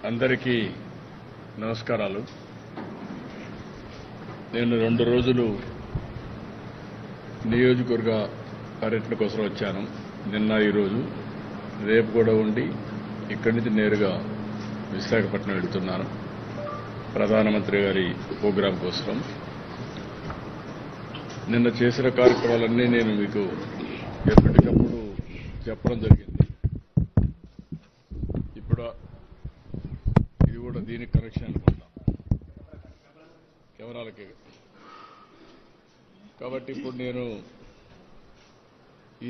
అందరికీ నమస్కారాలు. నేను 2 రోజులు నియోజకవర్గ పర్యటన కోసం వచ్చాను. నిన్న ఈరోజు రేపు కూడా ఉండి ఇక్కడి నుంచి నేరుగా విశాఖపట్నం వెళ్తున్నాను ప్రధానమంత్రి గారి ప్రోగ్రాం కోసం. నిన్న చేసిన కార్యక్రమాలన్నీ నేను మీకు ఎప్పటికప్పుడు చెప్పడం జరిగింది. ఇప్పుడు ఇది కూడా దీనికి కనెక్షన్ అనుకుంటా కెమెరాలకి. కాబట్టి ఇప్పుడు నేను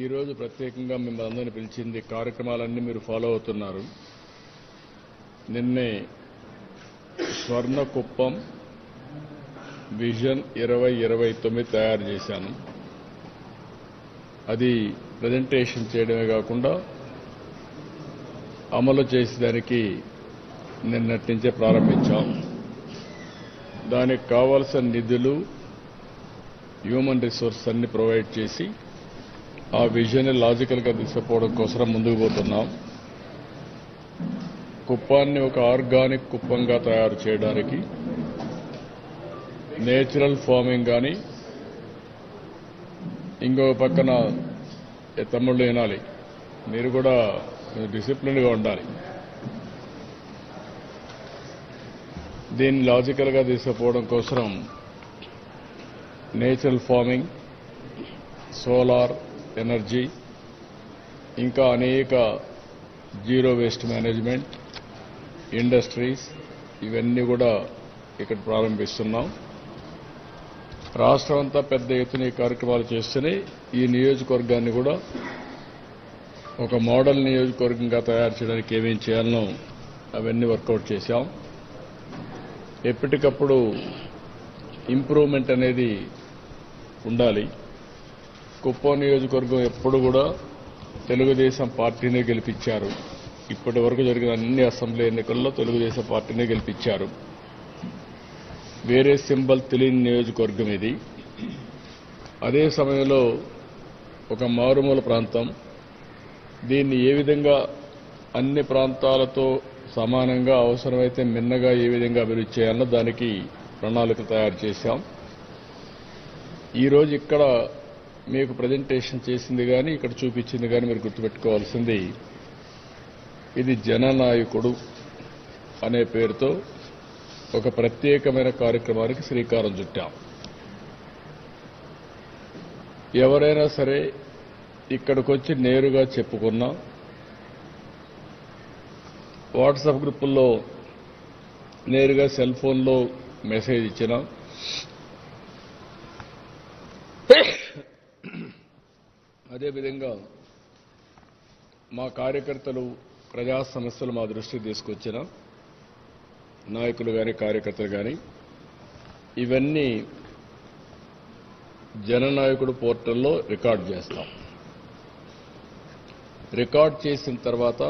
ఈరోజు ప్రత్యేకంగా మిమ్మల్ని అందరినీ పిలిచింది, కార్యక్రమాలన్నీ మీరు ఫాలో అవుతున్నారు. నిన్నే స్వర్ణకుప్పం విజన్ 2029 తయారు చేశాను. అది ప్రజెంటేషన్ చేయడమే కాకుండా అమలు చేసేదానికి నిన్నటి నుంచే ప్రారంభించాం. దానికి కావాల్సిన నిధులు, హ్యూమన్ రిసోర్స్ అన్ని ప్రొవైడ్ చేసి ఆ విజన్ లాజికల్గా తీసుకుపోవడం కోసం ముందుకు పోతున్నాం. కుప్పాన్ని ఒక ఆర్గానిక్ కుప్పంగా తయారు చేయడానికి నేచురల్ ఫార్మింగ్ కానీ, ఇంకో పక్కన తమ్ముళ్ళు వినాలి, మీరు కూడా డిసిప్లిన్గా ఉండాలి. దీన్ని లాజికల్గా తీసుకుపోవడం కోసం నేచురల్ ఫార్మింగ్, సోలార్ ఎనర్జీ, ఇంకా అనేక జీరో వేస్ట్ మేనేజ్మెంట్, ఇండస్ట్రీస్, ఇవన్నీ కూడా ఇక్కడ ప్రారంభిస్తున్నాం. రాష్ట్రం అంతా పెద్ద ఎత్తున ఈ కార్యక్రమాలు చేస్తూనే ఈ నియోజకవర్గాన్ని కూడా ఒక మోడల్ నియోజకవర్గంగా తయారు చేయడానికి ఏమేం చేయాలనో అవన్నీ వర్కౌట్ చేశాం. ఎప్పటికప్పుడు ఇంప్రూవ్మెంట్ అనేది ఉండాలి. కుప్పం నియోజకవర్గం ఎప్పుడు కూడా తెలుగుదేశం పార్టీనే గెలిపించారు. ఇప్పటి వరకు జరిగిన అన్ని అసెంబ్లీ ఎన్నికల్లో తెలుగుదేశం పార్టీనే గెలిపించారు. వేరే సింబల్ తెలియని నియోజకవర్గం ఇది. అదే సమయంలో ఒక మారుమూల ప్రాంతం. దీన్ని ఏ విధంగా అన్ని ప్రాంతాలతో సమానంగా, అవసరమైతే మిన్నగా ఏ విధంగా అభివృద్ధి చేయాలన్నో దానికి ప్రణాళిక తయారు చేశాం. ఈరోజు ఇక్కడ మీకు ప్రజెంటేషన్ చేసింది కానీ, ఇక్కడ చూపించింది కానీ మీరు గుర్తుపెట్టుకోవాల్సింది, ఇది జననాయకుడు అనే పేరుతో ఒక ప్రత్యేకమైన కార్యక్రమానికి శ్రీకారం చుట్టాం. ఎవరైనా సరే ఇక్కడికి వచ్చి నేరుగా చెప్పుకున్నా, వాట్సాప్ గ్రూపుల్లో నేరుగా సెల్ ఫోన్లో మెసేజ్ ఇచ్చినా, అదేవిధంగా మా కార్యకర్తలు ప్రజా సమస్యలు మా దృష్టికి తీసుకొచ్చిన నాయకులు కానీ, కార్యకర్తలు కానీ, ఇవన్నీ జననాయకుడు పోర్టల్లో రికార్డ్ చేస్తాం. రికార్డ్ చేసిన తర్వాత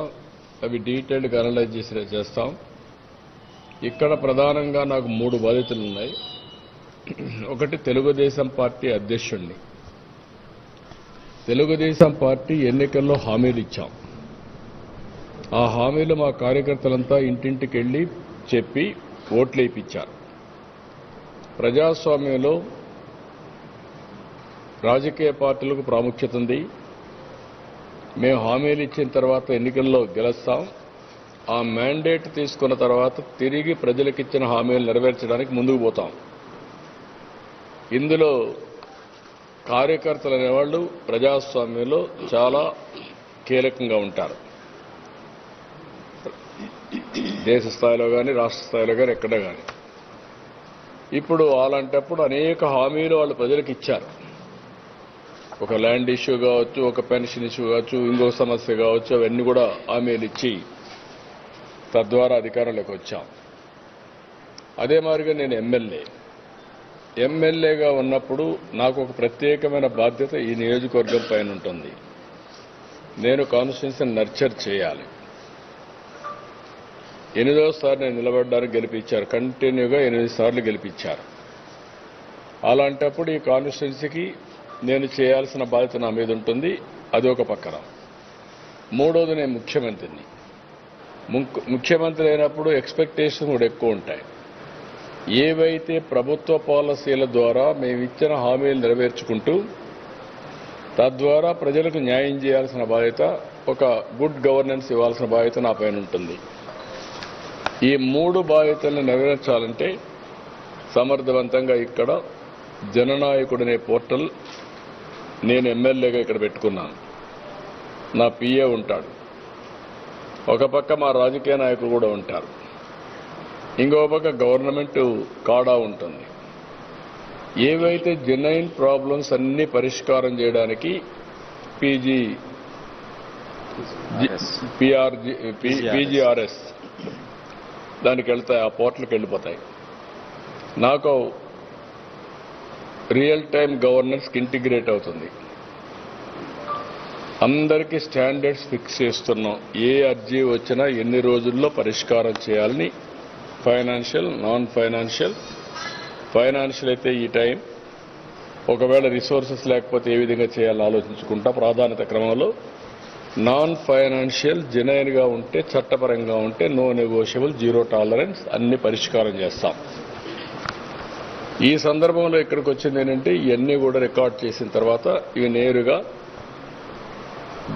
అవి డీటెయిల్డ్గా అనలైజ్ చేస్తాం. ఇక్కడ ప్రధానంగా నాకు 3 బాధ్యతలు ఉన్నాయి. ఒకటి, తెలుగుదేశం పార్టీ అధ్యక్షుడిని. తెలుగుదేశం పార్టీ ఎన్నికల్లో హామీలు ఇచ్చాం. ఆ హామీలు మా కార్యకర్తలంతా ఇంటింటికి వెళ్లి చెప్పి ఓట్లు వేయించారు. ప్రజాస్వామ్యంలో రాజకీయ పార్టీలకు ప్రాముఖ్యత ఉంది. మేము హామీలు ఇచ్చిన తర్వాత ఎన్నికల్లో గెలుస్తాం. ఆ మ్యాండేట్ తీసుకున్న తర్వాత తిరిగి ప్రజలకిచ్చిన హామీలు నెరవేర్చడానికి ముందుకు పోతాం. ఇందులో కార్యకర్తలు అనేవాళ్లు ప్రజాస్వామ్యంలో చాలా కీలకంగా ఉంటారు. దేశ స్థాయిలో కానీ, రాష్ట్ర స్థాయిలో కానీ, ఎక్కడ కానీ. ఇప్పుడు అలాంటప్పుడు అనేక హామీలు వాళ్ళు ప్రజలకు ఇచ్చారు. ఒక ల్యాండ్ ఇష్యూ కావచ్చు, ఒక పెన్షన్ ఇష్యూ కావచ్చు, ఇంకో సమస్య కావచ్చు, అవన్నీ కూడా హామీలు ఇచ్చి తద్వారా అధికారంలోకి వచ్చాం. అదే మాదిరిగా నేను ఎమ్మెల్యేగా ఉన్నప్పుడు నాకు ఒక ప్రత్యేకమైన బాధ్యత ఈ నియోజకవర్గం పైన ఉంటుంది. నేను కాన్స్టిట్యున్సీని నర్చర్ చేయాలి. 8వ నేను నిలబడ్డానికి గెలిపించారు. కంటిన్యూగా 8 సార్లు గెలిపించారు. అలాంటప్పుడు ఈ కాన్స్టిట్యున్సీకి నేను చేయాల్సిన బాధ్యత నా మీద ఉంటుంది. అది ఒక పక్కన. 3వది, నేను ముఖ్యమంత్రిని. ముఖ్యమంత్రి అయినప్పుడు ఎక్స్పెక్టేషన్ కూడా ఎక్కువ ఉంటాయి. ఏవైతే ప్రభుత్వ పాలసీల ద్వారా మేము ఇచ్చిన హామీలు నెరవేర్చుకుంటూ తద్వారా ప్రజలకు న్యాయం చేయాల్సిన బాధ్యత, ఒక గుడ్ గవర్నెన్స్ ఇవ్వాల్సిన బాధ్యత నా పైన ఉంటుంది. ఈ 3 బాధ్యతలను నెరవేర్చాలంటే సమర్థవంతంగా ఇక్కడ జననాయకుడనే పోర్టల్ నేను ఎమ్మెల్యేగా ఇక్కడ పెట్టుకున్నాను. నా పిఏ ఉంటాడు, ఒక పక్క మా రాజకీయ నాయకులు కూడా ఉంటారు, ఇంకో పక్క గవర్నమెంట్ కాడా ఉంటుంది. ఏవైతే జెన్యున్ ప్రాబ్లమ్స్ అన్ని పరిష్కారం చేయడానికి పీజీఆర్ఎస్ దానికి వెళ్తాయి, ఆ పోర్టల్కి వెళ్ళిపోతాయి. నాకు రియల్ టైం గవర్నెన్స్కి ఇంటిగ్రేట్ అవుతుంది. అందరికీ స్టాండర్డ్స్ ఫిక్స్ చేస్తున్నాం. ఏ అర్జీ వచ్చినా ఎన్ని రోజుల్లో పరిష్కారం చేయాలని, ఫైనాన్షియల్, నాన్ ఫైనాన్షియల్. ఫైనాన్షియల్ అయితే ఈ టైం, ఒకవేళ రిసోర్సెస్ లేకపోతే ఏ విధంగా చేయాలని ఆలోచించుకుంటా ప్రాధాన్యత క్రమంలో. నాన్ ఫైనాన్షియల్ జెన్యున్గా ఉంటే, చట్టపరంగా ఉంటే నో నెగోషియబుల్, జీరో టాలరెన్స్, అన్ని పరిష్కారం చేస్తాం. ఈ సందర్భంలో ఇక్కడికి వచ్చింది ఏంటంటే, ఇవన్నీ కూడా రికార్డ్ చేసిన తర్వాత ఇవి నేరుగా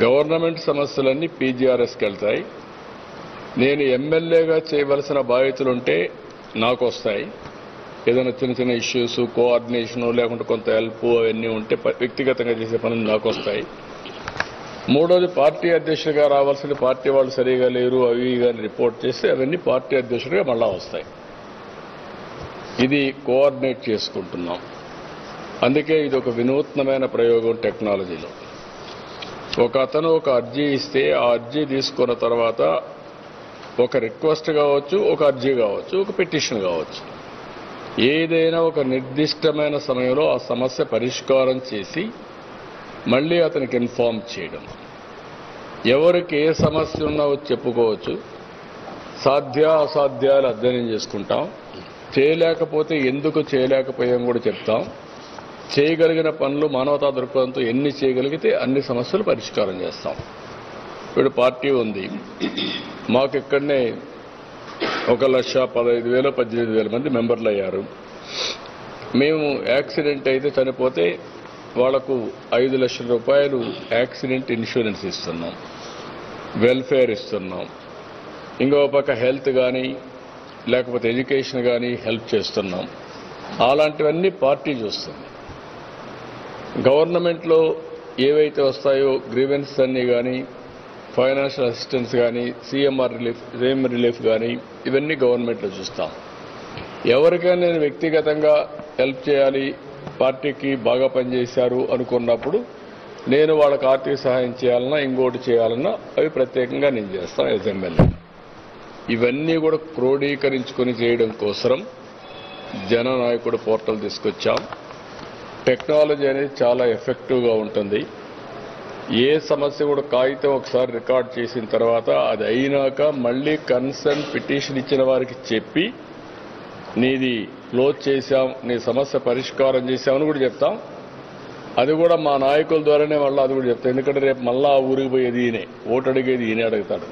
గవర్నమెంట్ సమస్యలన్నీ పీజీఆర్ఎస్కి వెళ్తాయి. నేను ఎమ్మెల్యేగా చేయవలసిన బాధ్యతలుంటే నాకు వస్తాయి. ఏదైనా చిన్న చిన్న ఇష్యూస్, కోఆర్డినేషను, లేకుంటే కొంత హెల్ప్ అవన్నీ ఉంటే వ్యక్తిగతంగా చేసే పనులు నాకు వస్తాయి. మూడోది, పార్టీ అధ్యక్షుడిగా రావాల్సిన పార్టీ వాళ్ళు సరిగా లేరు అవి కానీ రిపోర్ట్ చేస్తే అవన్నీ పార్టీ అధ్యక్షుడిగా మళ్ళా వస్తాయి. ఇది కోఆర్డినేట్ చేసుకుంటున్నాం. అందుకే ఇది ఒక వినూత్నమైన ప్రయోగం టెక్నాలజీలో. ఒక అతను ఒక అర్జీ ఇస్తే ఆ అర్జీ తీసుకున్న తర్వాత ఒక రిక్వెస్ట్ కావచ్చు, ఒక అర్జీ కావచ్చు, ఒక పిటిషన్ కావచ్చు, ఏదైనా ఒక నిర్దిష్టమైన సమయంలో ఆ సమస్య పరిష్కారం చేసి మళ్ళీ అతనికి ఇన్ఫార్మ్ చేయడం. ఎవరికి ఏ సమస్య ఉన్నా చెప్పుకోవచ్చు. సాధ్య అసాధ్యాలు అధ్యయనం చేసుకుంటాం. చేయలేకపోతే ఎందుకు చేయలేకపోయాం కూడా చెప్తాం. చేయగలిగిన పనులు మానవతా దృక్పథంతో ఎన్ని చేయగలిగితే అన్ని సమస్యలు పరిష్కారం చేస్తాం. ఇప్పుడు పార్టీ ఉంది, మాకు ఇక్కడనే 1,15,000 18,000 మంది మెంబర్లు అయ్యారు. మేము యాక్సిడెంట్ అయితే చనిపోతే వాళ్లకు 5 లక్షల రూపాయలు యాక్సిడెంట్ ఇన్సూరెన్స్ ఇస్తున్నాం, వెల్ఫేర్ ఇస్తున్నాం. ఇంకో పక్క హెల్త్ కానీ లేకపోతే ఎడ్యుకేషన్ కానీ హెల్ప్ చేస్తున్నాం. అలాంటివన్నీ పార్టీ చూస్తుంది. గవర్నమెంట్లో ఏవైతే వస్తాయో గ్రీవెన్స్ అన్నీ కానీ, ఫైనాన్షియల్ అసిస్టెన్స్ కానీ, సీఎం రిలీఫ్ కానీ, ఇవన్నీ గవర్నమెంట్లో చూస్తాం. ఎవరికైనా నేను వ్యక్తిగతంగా హెల్ప్ చేయాలి, పార్టీకి బాగా పనిచేశారు అనుకున్నప్పుడు నేను వాళ్ళకి ఆర్థిక సహాయం చేయాలన్నా ఇంకోటి చేయాలన్నా అవి ప్రత్యేకంగా నేను చేస్తాను యాజ్ ఎమ్మెల్యే. ఇవన్నీ కూడా క్రోడీకరించుకొని చేయడం కోసం జననాయకుడు పోర్టల్ తీసుకొచ్చాం. టెక్నాలజీ అనేది చాలా ఎఫెక్టివ్గా ఉంటుంది. ఏ సమస్య కూడా కాగితం ఒకసారి రికార్డ్ చేసిన తర్వాత అది అయినాక మళ్ళీ కన్సర్న్ పిటిషన్ ఇచ్చిన వారికి చెప్పి నీది క్లోజ్ చేశాం, నీ సమస్య పరిష్కారం చేశామని కూడా చెప్తాం. అది కూడా మా నాయకుల ద్వారానే మళ్ళీ అది కూడా చెప్తాం. ఎందుకంటే రేపు మళ్ళా ఆ ఊరికి పోయేది ఈయనే, ఓటు అడిగేది ఈయనే అడుగుతాడు.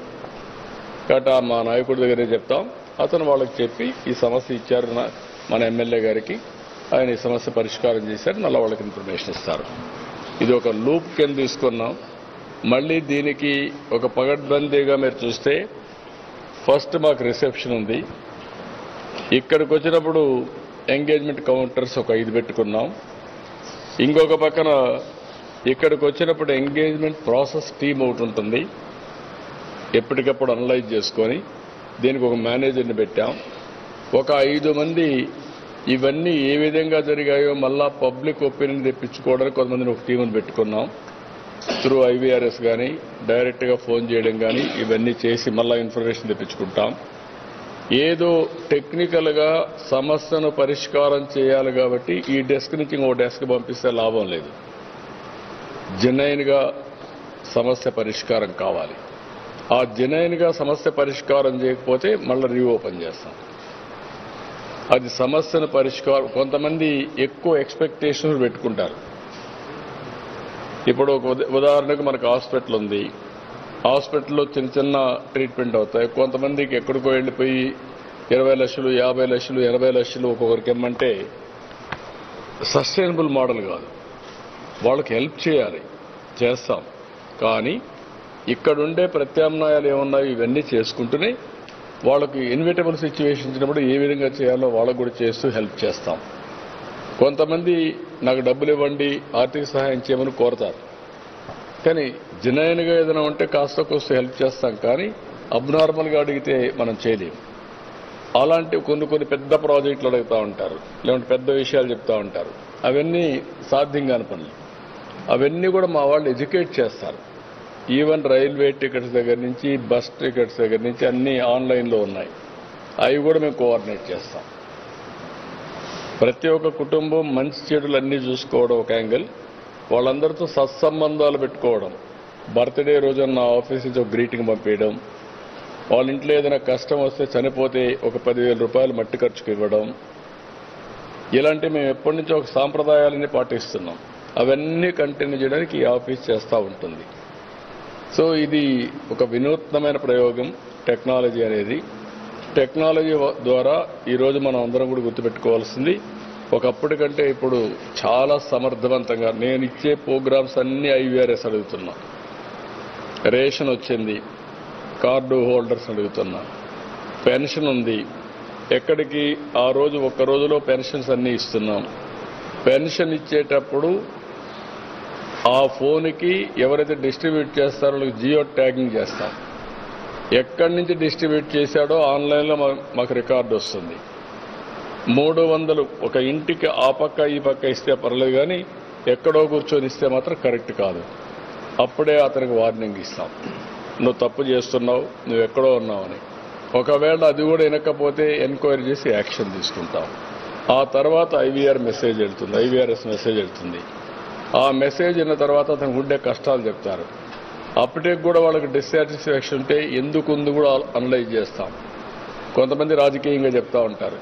కాబట్టి మా నాయకుడి దగ్గరే చెప్తాం. అతను వాళ్ళకి చెప్పి ఈ సమస్య ఇచ్చారు మన ఎమ్మెల్యే గారికి, ఆయన ఈ సమస్య పరిష్కారం చేశారు, మళ్ళీ వాళ్ళకి ఇన్ఫర్మేషన్ ఇస్తారు. ఇది ఒక లూప్ కింద తీసుకున్నాం. మళ్ళీ దీనికి ఒక పగడ్బందీగా మీరు చూస్తే ఫస్ట్ మాకు రిసెప్షన్ ఉంది. ఇక్కడికి వచ్చినప్పుడు ఎంగేజ్మెంట్ కౌంటర్స్ ఒక 5 పెట్టుకున్నాం. ఇంకొక పక్కన ఇక్కడికి వచ్చినప్పుడు ఎంగేజ్మెంట్ ప్రాసెస్ టీమ్ ఒకటి ఉంటుంది, ఎప్పటికప్పుడు అనలైజ్ చేసుకొని దీనికి ఒక మేనేజర్ని పెట్టాం. ఒక 5 మంది ఇవన్నీ ఏ విధంగా జరిగాయో మళ్ళా పబ్లిక్ ఒపీనియన్ తెప్పించుకోవడానికి కొంతమందిని ఒక టీంని పెట్టుకున్నాం. త్రూ ఐవీఆర్ఎస్ కానీ డైరెక్ట్గా ఫోన్ చేయడం కానీ ఇవన్నీ చేసి మళ్ళా ఇన్ఫర్మేషన్ తెప్పించుకుంటాం. ఏదో టెక్నికల్గా సమస్యను పరిష్కారం చేయాలి కాబట్టి ఈ డెస్క్ నుంచి ఇంకో డెస్క్ పంపిస్తే లాభం లేదు. జెన్యున్గా సమస్య పరిష్కారం కావాలి. ఆ జెన్యున్గా సమస్య పరిష్కారం చేయకపోతే మళ్ళీ రీఓపెన్ చేస్తాం. అది సమస్యను పరిష్కారం. కొంతమంది ఎక్కువ ఎక్స్పెక్టేషన్స్ పెట్టుకుంటారు. ఇప్పుడు ఒక ఉదాహరణకు మనకు హాస్పిటల్ ఉంది, హాస్పిటల్లో చిన్న చిన్న ట్రీట్మెంట్ అవుతాయి. కొంతమందికి ఎక్కడికో వెళ్ళిపోయి 20 లక్షలు 50 లక్షలు 80 లక్షలు ఒక్కొక్కరికి ఇమ్మంటే సస్టైనబుల్ మోడల్ కాదు. వాళ్ళకి హెల్ప్ చేయాలి, చేస్తాం. కానీ ఇక్కడుండే ప్రత్యామ్నాయాలు ఏమున్నాయి ఇవన్నీ చేసుకుంటూనే వాళ్ళకి ఇన్విటబుల్ సిచ్యువేషన్ ఇచ్చినప్పుడు ఏ విధంగా చేయాలో వాళ్ళకు కూడా చేస్తూ హెల్ప్ చేస్తాం. కొంతమంది నాకు డబ్బులు ఇవ్వండి, ఆర్థిక సహాయం చేయమని కోరతారు. కానీ జెన్యూన్గా ఏదైనా ఉంటే కాస్త కోస్త హెల్ప్ చేస్తాం. కానీ అబ్నార్మల్గా అడిగితే మనం చేయలేము. అలాంటి కొన్ని పెద్ద ప్రాజెక్టులు అడుగుతూ ఉంటారు, లేదంటే పెద్ద విషయాలు చెప్తూ ఉంటారు. అవన్నీ సాధ్యం కాని పనులు. అవన్నీ కూడా మా వాళ్ళు ఎడ్యుకేట్ చేస్తారు. ఈవెన్ రైల్వే టికెట్స్ దగ్గర నుంచి బస్ టికెట్స్ దగ్గర నుంచి అన్నీ ఆన్లైన్లో ఉన్నాయి. అవి కూడా మేము కోఆర్డినేట్ చేస్తాం. ప్రతి ఒక్క కుటుంబం మంచి చెడులు అన్నీ చూసుకోవడం ఒక యాంగిల్, వాళ్ళందరితో సత్సంబంధాలు పెట్టుకోవడం. బర్త్డే రోజున నా ఆఫీస్ నుంచి ఒక గ్రీటింగ్ పంపించడం, వాళ్ళ ఇంట్లో ఏదైనా కష్టం వస్తే చనిపోతే ఒక 10,000 రూపాయలు మట్టి ఖర్చుకు ఇవ్వడం, ఇలాంటి మేము ఎప్పటి నుంచో ఒక సాంప్రదాయాలని పాటిస్తున్నాం. అవన్నీ కంటిన్యూ చేయడానికి ఈ ఆఫీస్ చేస్తూ ఉంటుంది. సో ఇది ఒక వినూత్నమైన ప్రయోగం టెక్నాలజీ అనేది. టెక్నాలజీ ద్వారా ఈరోజు మనం అందరం కూడా గుర్తుపెట్టుకోవాల్సింది, ఒకప్పటికంటే ఇప్పుడు చాలా సమర్థవంతంగా నేను ఇచ్చే ప్రోగ్రామ్స్ అన్నీ IVRS అడుగుతున్నా. రేషన్ వచ్చింది, కార్డు హోల్డర్స్ అడుగుతున్నా. పెన్షన్ ఉంది, ఎక్కడికి ఆ రోజు ఒక్క రోజులో పెన్షన్స్ అన్నీ ఇస్తున్నాం. పెన్షన్ ఇచ్చేటప్పుడు ఆ ఫోన్కి ఎవరైతే డిస్ట్రిబ్యూట్ చేస్తారో వాళ్ళకి జియో ట్యాగింగ్ చేస్తాం. ఎక్కడి నుంచి డిస్ట్రిబ్యూట్ చేశాడో ఆన్లైన్లో మాకు రికార్డు వస్తుంది. 300 ఒక ఇంటికి ఆ పక్క ఈ పక్క ఇస్తే పర్లేదు, కానీ ఎక్కడో కూర్చొని ఇస్తే మాత్రం కరెక్ట్ కాదు. అప్పుడే అతనికి వార్నింగ్ ఇస్తాం, నువ్వు తప్పు చేస్తున్నావు, నువ్వు ఎక్కడో ఉన్నావని. ఒకవేళ అది కూడా వినకపోతే ఎంక్వైరీ చేసి యాక్షన్ తీసుకుంటాం. ఆ తర్వాత IVRS మెసేజ్ వెళ్తుంది. ఆ మెసేజ్ విన్న తర్వాత అతనికి ఉండే కష్టాలు చెప్తారు. అప్పటికి కూడా వాళ్ళకి డిస్సాటిస్ఫాక్షన్ ఉంటే ఎందుకు ఉంది కూడా అనలైజ్ చేస్తాం. కొంతమంది రాజకీయంగా చెప్తా ఉంటారు,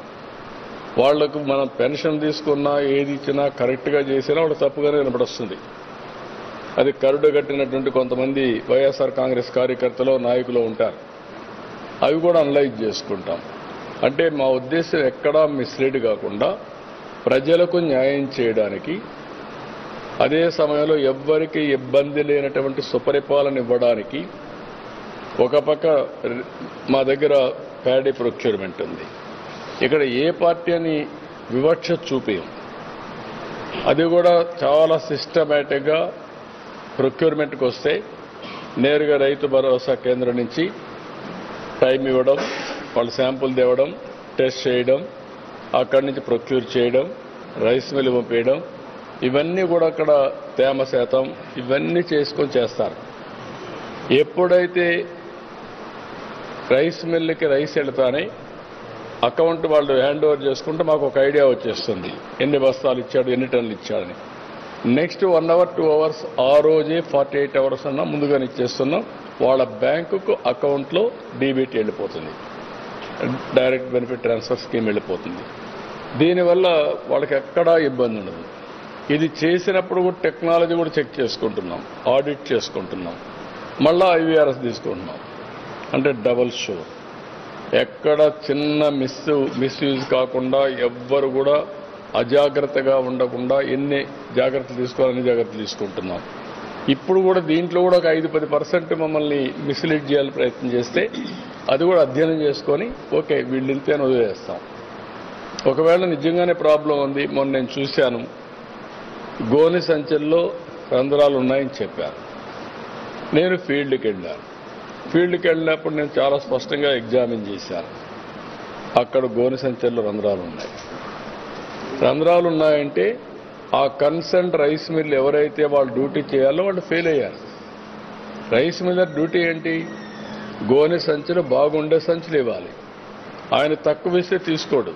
వాళ్లకు మనం పెన్షన్ తీసుకున్నా ఏది ఇచ్చినా కరెక్ట్గా చేసినా వాళ్ళు తప్పుగానే వినపడొస్తుంది. అది కరుడు కట్టినటువంటి కొంతమంది వైఎస్ఆర్ కాంగ్రెస్ కార్యకర్తలు నాయకులు ఉంటారు. అవి కూడా అనలైజ్ చేసుకుంటాం. అంటే మా ఉద్దేశం ఎక్కడా మిస్లీడ్ కాకుండా ప్రజలకు న్యాయం చేయడానికి, అదే సమయంలో ఎవ్వరికి ఇబ్బంది లేనటువంటి సుపరిపాలన ఇవ్వడానికి. ఒక పక్క మా దగ్గర ప్యాడీ ప్రొక్యూర్మెంట్ ఉంది. ఇక్కడ ఏ పార్టీ అని వివక్ష చూపేయం. అది కూడా చాలా సిస్టమేటిక్గా ప్రొక్యూర్మెంట్కి వస్తే నేరుగా రైతు భరోసా కేంద్రం నుంచి టైం ఇవ్వడం, వాళ్ళు శాంపుల్ తేవడం, టెస్ట్ చేయడం, అక్కడి నుంచి ప్రొక్యూర్ చేయడం, రైస్ మిల్ పంపేయడం, ఇవన్నీ కూడా అక్కడ తేమ శాతం ఇవన్నీ చేసుకొని చేస్తారు. ఎప్పుడైతే రైస్ మిల్లుకి రైస్ వెళ్తానే అకౌంట్ వాళ్ళు హ్యాండ్ ఓవర్ చేసుకుంటే మాకు ఒక ఐడియా వచ్చేస్తుంది, ఎన్ని బస్తాలు ఇచ్చాడు, ఎన్ని టన్నులు ఇచ్చాడని. నెక్స్ట్ 1 అవర్ 2 అవర్స్ ఆ రోజే 48 అవర్స్ అన్నా ముందుగానే ఇచ్చేస్తున్నాం. వాళ్ళ బ్యాంకుకు అకౌంట్లో డీబీటీ వెళ్ళిపోతుంది, డైరెక్ట్ బెనిఫిట్ ట్రాన్స్ఫర్ స్కీమ్ వెళ్ళిపోతుంది. దీనివల్ల వాళ్ళకి ఎక్కడా ఇబ్బంది ఉండదు. ఇది చేసినప్పుడు కూడా టెక్నాలజీ కూడా చెక్ చేసుకుంటున్నాం, ఆడిట్ చేసుకుంటున్నాం, మళ్ళా IVRS తీసుకుంటున్నాం. అంటే డబల్ షూర్, ఎక్కడ చిన్న మిస్యూజ్ కాకుండా ఎవ్వరు కూడా అజాగ్రత్తగా ఉండకుండా ఎన్ని జాగ్రత్తలు తీసుకోవాలని జాగ్రత్తలు తీసుకుంటున్నాం. ఇప్పుడు కూడా దీంట్లో కూడా ఒక 5-10% మమ్మల్ని మిస్లీడ్ చేయాలని ప్రయత్నం చేస్తే అది కూడా అధ్యయనం చేసుకొని ఓకే వీళ్ళు ఇంతేని వదిలేస్తాం. ఒకవేళ నిజంగానే ప్రాబ్లం ఉంది, మొన్న నేను చూశాను, గోని సంచుల్లో రంధ్రాలు ఉన్నాయని చెప్పారు. నేను ఫీల్డ్కి వెళ్ళినప్పుడు నేను చాలా స్పష్టంగా ఎగ్జామిన్ చేశాను. అక్కడ గోని సంచుల్లో రంధ్రాలు ఉన్నాయంటే ఆ కన్సర్న్ రైస్ మిల్ ఎవరైతే వాళ్ళు డ్యూటీ చేయాలో వాళ్ళు ఫెయిల్ అయ్యారు. రైస్ మిల్లర్ డ్యూటీ ఏంటి? గోని సంచులు బాగుండే సంచులు ఇవ్వాలి. ఆయన తక్కువ ఇస్తే తీసుకోడు.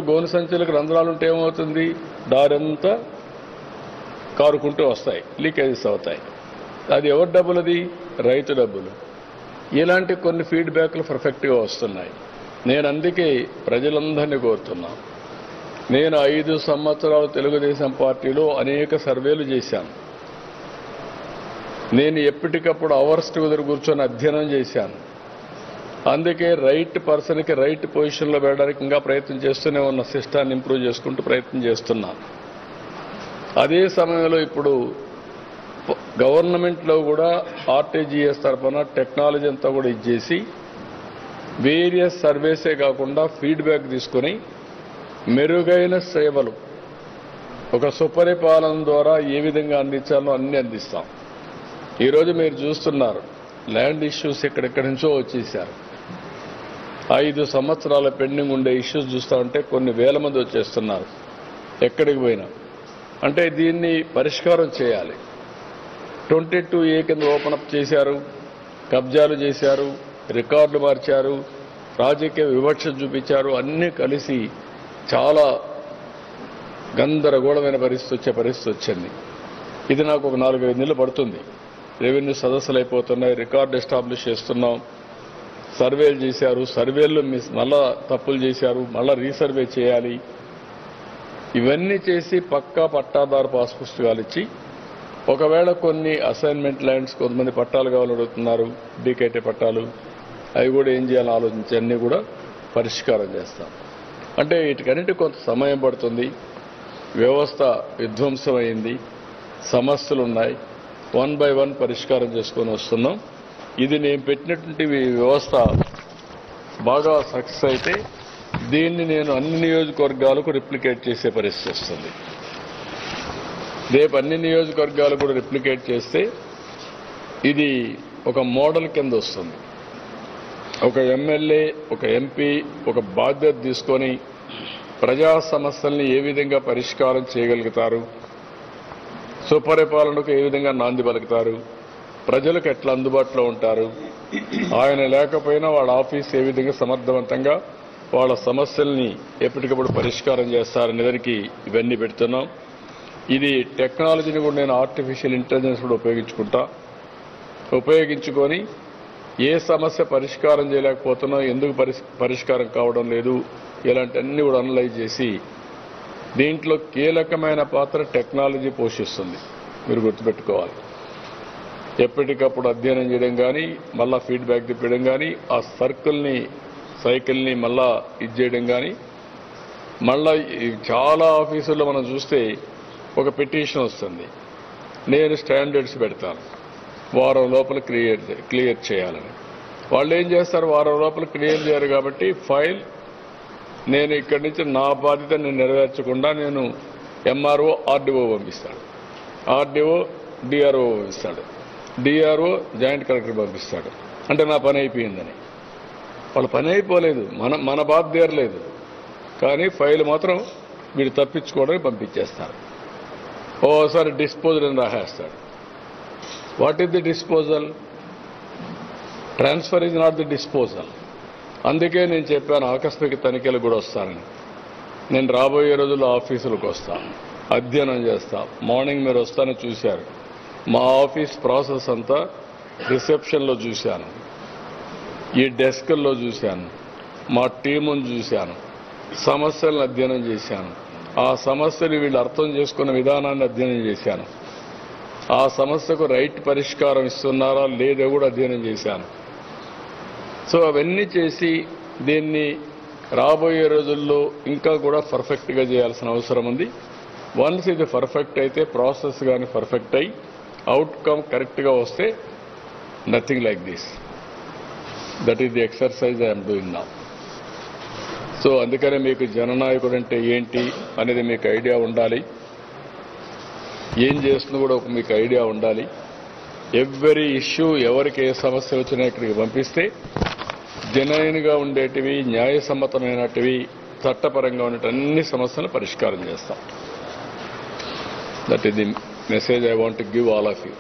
గోని సంచులకు రంధ్రాలు ఉంటే ఏమవుతుంది? దారంతా కారుకుంటూ వస్తాయి, లీకేజెస్ అవుతాయి. అది ఎవరి డబ్బులు? అది రైతు డబ్బులు. ఇలాంటి కొన్ని ఫీడ్బ్యాక్లు పర్ఫెక్ట్గా వస్తున్నాయి. నేను అందుకే ప్రజలందరినీ కోరుతున్నా. నేను 5 సంవత్సరాలు తెలుగుదేశం పార్టీలో అనేక సర్వేలు చేశాను. నేను ఎప్పటికప్పుడు అవర్స్ టుగెదర్ కూర్చొని అధ్యయనం చేశాను. అందుకే రైట్ పర్సన్కి రైట్ పొజిషన్లో పెట్టడానికి ఇంకా ప్రయత్నం చేస్తూనే ఉన్న, సిస్టాన్ని ఇంప్రూవ్ చేసుకుంటూ ప్రయత్నం చేస్తున్నాను. అదే సమయంలో ఇప్పుడు గవర్నమెంట్లో కూడా ఆర్టీజీఎస్ తరఫున టెక్నాలజీ అంతా కూడా ఇచ్చేసి వేరియస్ సర్వేసే కాకుండా ఫీడ్బ్యాక్ తీసుకొని మెరుగైన సేవలు ఒక సుపరిపాలన ద్వారా ఏ విధంగా అందించాలో అన్ని అందిస్తాం. ఈరోజు మీరు చూస్తున్నారు, ల్యాండ్ ఇష్యూస్ ఎక్కడెక్కడి నుంచో వచ్చేసారు. 5 సంవత్సరాల పెండింగ్ ఉండే ఇష్యూస్ చూస్తూ ఉంటే కొన్ని వేల మంది వచ్చేస్తున్నారు ఎక్కడికి పోయినా. అంటే దీన్ని పరిష్కారం చేయాలి. 22A కింద ఓపెన్ అప్ చేశారు, కబ్జాలు చేశారు, రికార్డులు మార్చారు, రాజకీయ వివక్ష చూపించారు. అన్నీ కలిసి చాలా గందరగోళమైన పరిస్థితి వచ్చింది. ఇది నాకు ఒక 4-5 నెలలు పడుతుంది. రెవెన్యూ సదస్సులు అయిపోతున్నాయి, రికార్డు ఎస్టాబ్లిష్ చేస్తున్నాం, సర్వేలు చేశారు, సర్వేల్లో మళ్ళా తప్పులు చేశారు, మళ్ళా రీసర్వే చేయాలి. ఇవన్నీ చేసి పక్కా పట్టాదారు పాస్ పుస్తకాలు ఇచ్చి, ఒకవేళ కొన్ని అసైన్మెంట్ ల్యాండ్స్ కొంతమంది పట్టాలు కావాలని అడుగుతున్నారు, డీకేటీ పట్టాలు, అవి కూడా ఏం చేయాలని ఆలోచించి అన్నీ కూడా పరిష్కారం చేస్తాం. అంటే వీటికన్నిటి కొంత సమయం పడుతుంది. వ్యవస్థ విధ్వంసమైంది, సమస్యలు ఉన్నాయి, 1 by 1 పరిష్కారం చేసుకొని వస్తున్నాం. ఇది నేను పెట్టినటువంటి వ్యవస్థ బాగా సక్సెస్ అయితే దీన్ని నేను అన్ని నియోజకవర్గాలకు రిప్లికేట్ చేసే పరిస్థితి వస్తుంది. రేపు అన్ని నియోజకవర్గాలు కూడా రిప్లికేట్ చేస్తే ఇది ఒక మోడల్ కింద వస్తుంది. ఒక ఎమ్మెల్యే, ఒక ఎంపీ ఒక బాధ్యత తీసుకొని ప్రజా సమస్యల్ని ఏ విధంగా పరిష్కారం చేయగలుగుతారు, సుపరిపాలనకు ఏ విధంగా నాంది పలుకుతారు, ప్రజలకు ఎట్లా అందుబాటులో ఉంటారు, ఆయన లేకపోయినా వాళ్ళ ఆఫీస్ ఏ విధంగా సమర్థవంతంగా వాళ్ళ సమస్యల్ని ఎప్పటికప్పుడు పరిష్కారం చేస్తారనే దానికి ఇవన్నీ పెడుతున్నాం. ఇది టెక్నాలజీని కూడా నేను ఆర్టిఫిషియల్ ఇంటెలిజెన్స్ కూడా ఉపయోగించుకొని ఏ సమస్య పరిష్కారం చేయలేకపోతున్నా, ఎందుకు పరిష్కారం కావడం లేదు, ఇలాంటి అన్ని కూడా అనలైజ్ చేసి దీంట్లో కీలకమైన పాత్ర టెక్నాలజీ పోషిస్తుంది. మీరు గుర్తుపెట్టుకోవాలి. ఎప్పటికప్పుడు అధ్యయనం చేయడం కానీ, మళ్ళా ఫీడ్బ్యాక్ తిప్పడం కానీ, ఆ సైకిల్ని మళ్ళా ఇది చేయడం కానీ, మళ్ళా చాలా ఆఫీసుల్లో మనం చూస్తే ఒక పిటిషన్ వస్తుంది, నేను స్టాండర్డ్స్ పెడతాను, వారం లోపల క్లియర్ చేయాలని. వాళ్ళు ఏం చేస్తారు, వారం లోపల క్లియర్ చేయరు కాబట్టి ఫైల్ నేను ఇక్కడి నుంచి నా బాధ్యత నేను నెరవేర్చకుండా నేను ఎంఆర్ఓ ఆర్డీఓ పంపిస్తాడు, ఆర్డీఓ డిఆర్ఓ పంపిస్తాడు, డిఆర్ఓ జాయింట్ కలెక్టర్ పంపిస్తాడు. అంటే నా పని అయిపోయిందని. వాళ్ళ పని అయిపోలేదు, మన బాధ్యత తీరలేదు, కానీ ఫైల్ మాత్రం వీడు తప్పించుకోవడానికి పంపించేస్తారు. ఓసారి డిస్పోజల్ అని రాసేస్తాడు. What is the disposal? Transfer is not the disposal. అందుకే నేను చెప్పాను ఆకస్మిక తనిఖీలు కూడా వస్తానని. నేను రాబోయే రోజుల్లో ఆఫీసులకు వస్తాను, అధ్యయనం చేస్తా. మార్నింగ్ మీరు వస్తానని చూశారు. మా ఆఫీస్ ప్రాసెస్ అంతా రిసెప్షన్లో చూశాను, ఈ డెస్క్ల్లో చూశాను, మా టీమును చూశాను, సమస్యలను అధ్యయనం చేశాను, ఆ సమస్యలు వీళ్ళు అర్థం చేసుకున్న విధానాన్ని అధ్యయనం చేశాను, ఆ సమస్యకు రైట్ పరిష్కారం ఇస్తున్నారా లేదో కూడా అధ్యయనం చేశాను. సో అవన్నీ చేసి దీన్ని రాబోయే రోజుల్లో ఇంకా కూడా పర్ఫెక్ట్గా చేయాల్సిన అవసరం ఉంది. వన్స్ ఇది పర్ఫెక్ట్ అయితే, ప్రాసెస్ కానీ పర్ఫెక్ట్ అయ్యి అవుట్కమ్ కరెక్ట్గా వస్తే nothing like this. That is the exercise I'm doing now. So అందుకనే మీకు జననాయకుడు అంటే ఏంటి అనేది మీకు ఐడియా ఉండాలి, ఏం చేస్తుందో కూడా మీకు ఐడియా ఉండాలి. ఎవ్రీ ఇష్యూ ఎవరికి ఏ సమస్య వచ్చినా ఇక్కడికి పంపిస్తే జెన్యూన్గా ఉండేటివి, న్యాయసమ్మతమైనటివి, చట్టపరంగా ఉండే అన్ని సమస్యలను పరిష్కారం చేస్తాం. That is the message I want to give all of you.